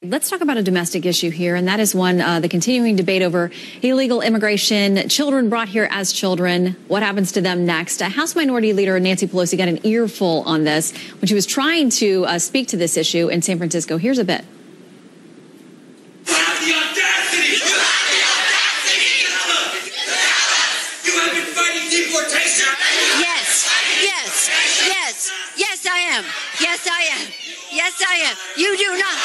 Let's talk about a domestic issue here, and that is one, the continuing debate over illegal immigration, children brought here as children. What happens to them next? House Minority Leader Nancy Pelosi got an earful on this when she was trying to speak to this issue in San Francisco. Here's a bit. You have the audacity! You have the audacity! You have been fighting deportation! Yes, yes, yes, yes I am. Yes I am. Yes I am. You do not.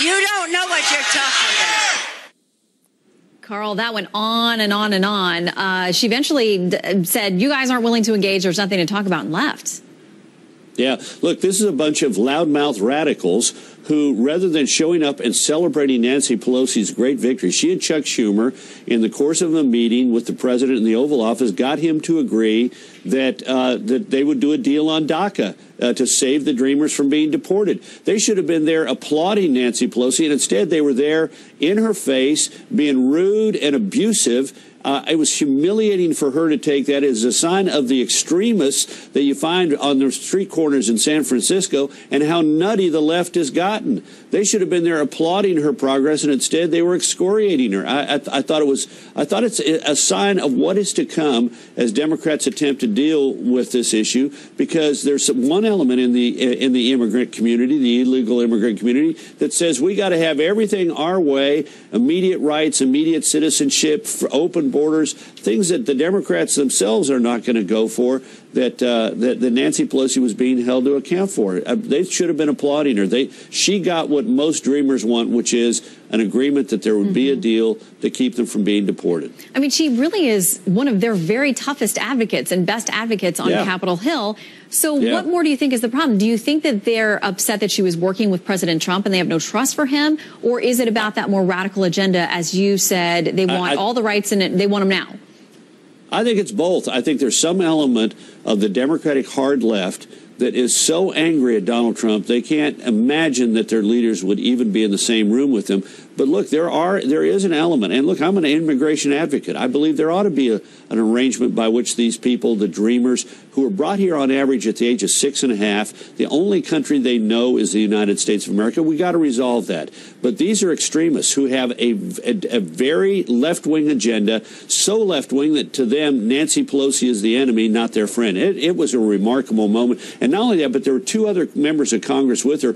You don't know what you're talking about. Carl, that went on and on and on. She eventually said, you guys aren't willing to engage, there's nothing to talk about, and left. Yeah, look, this is a bunch of loudmouth radicals who, rather than showing up and celebrating Nancy Pelosi's great victory, she and Chuck Schumer, in the course of a meeting with the president in the Oval Office, got him to agree that that they would do a deal on DACA to save the Dreamers from being deported. They should have been there applauding Nancy Pelosi, and instead they were there in her face, being rude and abusive. It was humiliating for her to take that as a sign of the extremists that you find on the street corners in San Francisco and how nutty the left has gotten. They should have been there applauding her progress, and instead they were excoriating her. I thought it's a sign of what is to come as Democrats attempt to deal with this issue, because there's one element in the immigrant community, the illegal immigrant community, that says we got to have everything our way, immediate rights, immediate citizenship, for open borders, things that the Democrats themselves are not going to go for, that Nancy Pelosi was being held to account for. They should have been applauding her. She got what most Dreamers want, which is an agreement that there would be a deal to keep them from being deported. I mean, she really is one of their very toughest advocates and best advocates on Capitol Hill. So what more do you think is the problem? Do you think that they're upset that she was working with President Trump and they have no trust for him? Or is it about that more radical agenda, as you said, they want all the rights and they want them now? I think it's both. I think there's some element of the Democratic hard left that is so angry at Donald Trump, they can't imagine that their leaders would even be in the same room with him. But look, there is an element, and look, I'm an immigration advocate. I believe there ought to be an arrangement by which these people, the Dreamers, who were brought here on average at the age of 6.5, the only country they know is the United States of America. We got to resolve that. But these are extremists who have a very left-wing agenda, so left-wing that to them, Nancy Pelosi is the enemy, not their friend. It was a remarkable moment. And not only that, but there were two other members of Congress with her.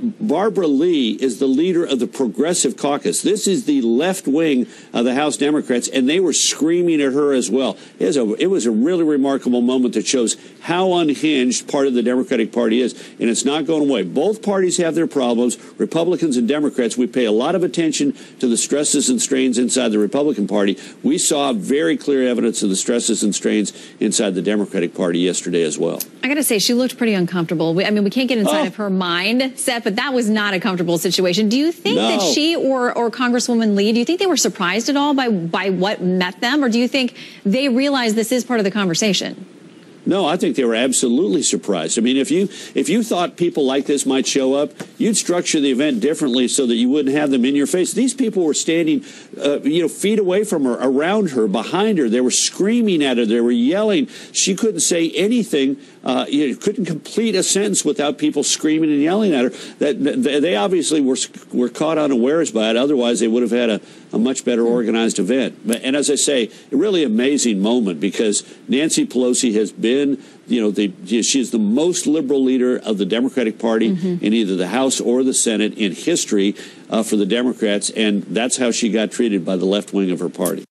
Barbara Lee is the leader of the Progressive Caucus. This is the left wing of the House Democrats, and they were screaming at her as well. It was a really remarkable moment that shows how unhinged part of the Democratic Party is, and it's not going away. Both parties have their problems. Republicans and Democrats, we pay a lot of attention to the stresses and strains inside the Republican Party. We saw very clear evidence of the stresses and strains inside the Democratic Party yesterday as well. I got to say, she looked pretty uncomfortable. I mean, we can't get inside of her mindset, but that was not a comfortable situation. Do you think that she or Congresswoman Lee, do you think they were surprised at all by what met them? Or do you think they realized this is part of the conversation? No, I think they were absolutely surprised. I mean, if you thought people like this might show up, you'd structure the event differently so that you wouldn't have them in your face. These people were standing, feet away from her, around her, behind her. They were screaming at her. They were yelling. She couldn't say anything. Couldn't complete a sentence without people screaming and yelling at her. They obviously were caught unawares by it. Otherwise, they would have had a much better organized event. And as I say, a really amazing moment, because Nancy Pelosi has been, she is the most liberal leader of the Democratic Party in either the House or the Senate in history for the Democrats, and that's how she got treated by the left wing of her party.